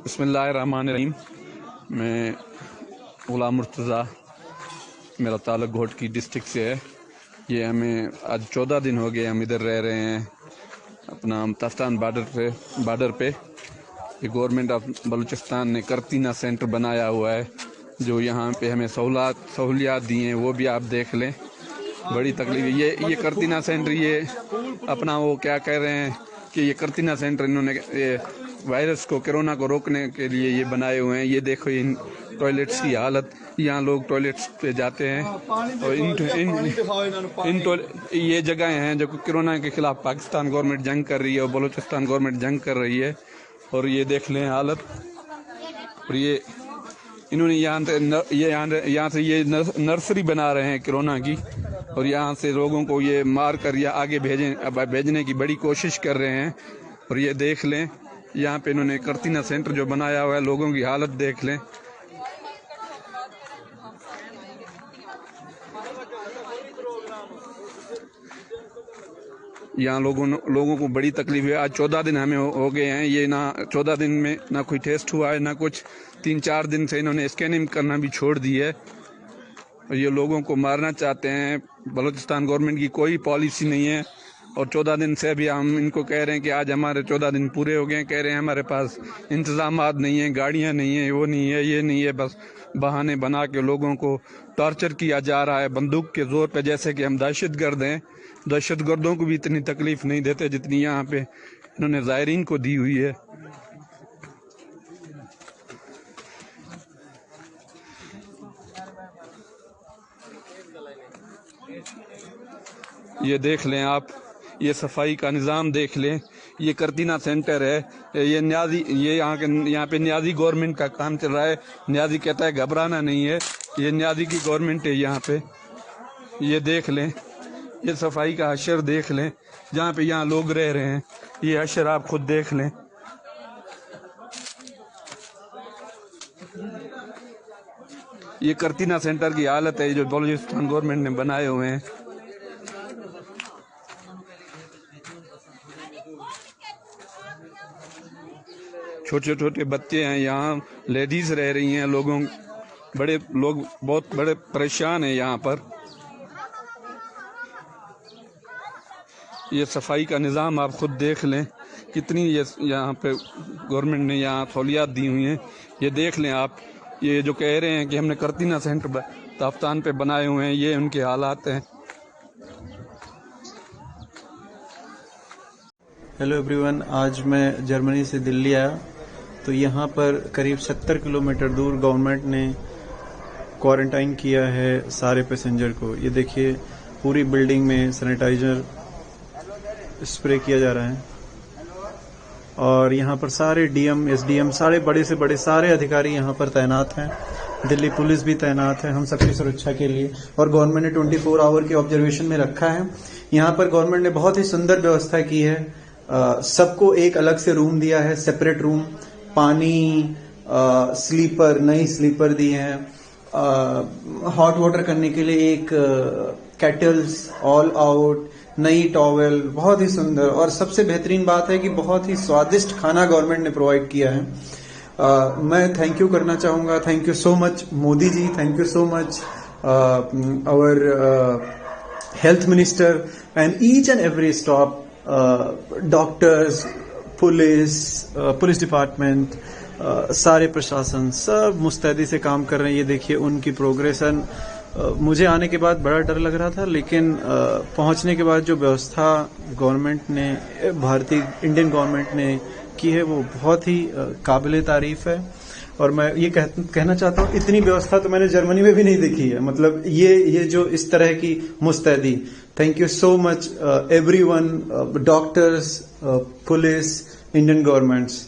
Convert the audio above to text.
बिस्मिल्लाहिर्रहमानिर्रहीम। मैं गुलाम मुर्तज़ा, मेरा ताल्लुक़ घोटकी डिस्ट्रिक्ट से है। ये हमें आज 14 दिन हो गए हम इधर रह रहे हैं, अपना तफ्तान बॉर्डर पे। ये गवर्नमेंट ऑफ बलूचिस्तान ने करतीना सेंटर बनाया हुआ है, जो यहाँ पे हमें सहूलियात दी हैं, वो भी आप देख लें। बड़ी तकलीफ ये करतीना सेंटर, ये अपना वो क्या कह रहे हैं कि ये करतीना सेंटर इन्होंने ये वायरस को, कोरोना को रोकने के लिए ये बनाए हुए हैं। ये देखो इन टॉयलेट्स की हालत, यहाँ लोग टॉयलेट्स पे जाते हैं और ये जगह हैं जो कोरोना के खिलाफ पाकिस्तान गवर्नमेंट जंग कर रही है और बलूचिस्तान गवर्नमेंट जंग कर रही है। और ये देख लें हालत। और ये इन्होंने यहाँ से ये नर्सरी बना रहे हैं कोरोना की, और यहाँ से लोगों को ये मार कर या आगे भेजने की बड़ी कोशिश कर रहे हैं। और ये देख लें यहाँ पे इन्होंने करतीना सेंटर जो बनाया हुआ है, लोगों की हालत देख लें। यहाँ लोगों को बड़ी तकलीफ है। आज 14 दिन हमें हो गए हैं। ये ना 14 दिन में ना कोई टेस्ट हुआ है, ना कुछ। 3-4 दिन से इन्होंने स्कैनिंग करना भी छोड़ दी है और ये लोगों को मारना चाहते हैं। बलूचिस्तान गवर्नमेंट की कोई पॉलिसी नहीं है। और 14 दिन से भी हम इनको कह रहे हैं कि आज हमारे 14 दिन पूरे हो गए हैं। कह रहे हैं हमारे पास इंतजामात नहीं है, गाड़ियाँ नहीं है, वो नहीं है, ये नहीं है। बस बहाने बना के लोगों को टॉर्चर किया जा रहा है बंदूक के जोर पे, जैसे कि हम दहशतगर्द हैं। दहशतगर्दों को भी इतनी तकलीफ नहीं देते जितनी यहाँ पे इन्होंने ज़ायरीन को दी हुई है। ये देख लें आप, ये सफाई का निज़ाम देख लें। ये करतीना सेंटर है। ये न्याजी, ये यहाँ पे न्याजी गवर्नमेंट का काम चल रहा है। न्याजी कहता है घबराना नहीं है। ये न्याजी की गवर्नमेंट है यहाँ पे। ये देख लें, ये सफाई का हशर देख लें, जहाँ पे यहाँ लोग रह रहे हैं। ये हशर आप खुद देख लें। ये करतीना सेंटर की हालत है जो बलूचिस्तान गवर्नमेंट ने बनाए हुए हैं। छोटे छोटे बच्चे हैं, यहाँ लेडीज रह रही हैं। बड़े लोग बहुत बड़े परेशान हैं यहाँ पर। ये सफाई का निज़ाम आप खुद देख लें, कितनी ये यहाँ पे गवर्नमेंट ने यहाँ सहूलियात दी हुई हैं। ये देख लें आप। ये जो कह रहे हैं कि हमने करतीना सेंटर तफ्तान पे बनाए हुए हैं, ये उनके हालात हैं। हेलो एवरीवन, आज मैं जर्मनी से दिल्ली आया। तो यहाँ पर करीब 70 किलोमीटर दूर गवर्नमेंट ने क्वारंटाइन किया है सारे पैसेंजर को। ये देखिए, पूरी बिल्डिंग में सैनिटाइजर स्प्रे किया जा रहा है और यहाँ पर सारे डीएम, एसडीएम, सारे बड़े से बड़े सारे अधिकारी यहाँ पर तैनात हैं। दिल्ली पुलिस भी तैनात है हम सबकी सुरक्षा के लिए, और गवर्नमेंट ने 24 आवर के ऑब्जर्वेशन में रखा है। यहाँ पर गवर्नमेंट ने बहुत ही सुंदर व्यवस्था की है। सबको एक अलग से रूम दिया है, सेपरेट रूम, पानी, स्लीपर, नई स्लीपर दी है, हॉट वाटर करने के लिए एक केटल्स, ऑल आउट, नई टॉवेल, बहुत ही सुंदर। और सबसे बेहतरीन बात है कि बहुत ही स्वादिष्ट खाना गवर्नमेंट ने प्रोवाइड किया है। मैं थैंक यू करना चाहूंगा। Thank you so much Modi ji, thank you so much our health minister and each and every staff, doctors, police department, सारे प्रशासन, सब मुस्तैदी से काम कर रहे हैं। ये देखिए उनकी प्रोग्रेसन। मुझे आने के बाद बड़ा डर लग रहा था, लेकिन पहुंचने के बाद जो व्यवस्था गवर्नमेंट ने, इंडियन गवर्नमेंट ने की है, वो बहुत ही काबिले तारीफ है। और मैं ये कहना चाहता हूँ, इतनी व्यवस्था तो मैंने जर्मनी में भी नहीं देखी है। मतलब ये जो इस तरह की मुस्तैदी। Thank you so much everyone, doctors, police, Indian governments.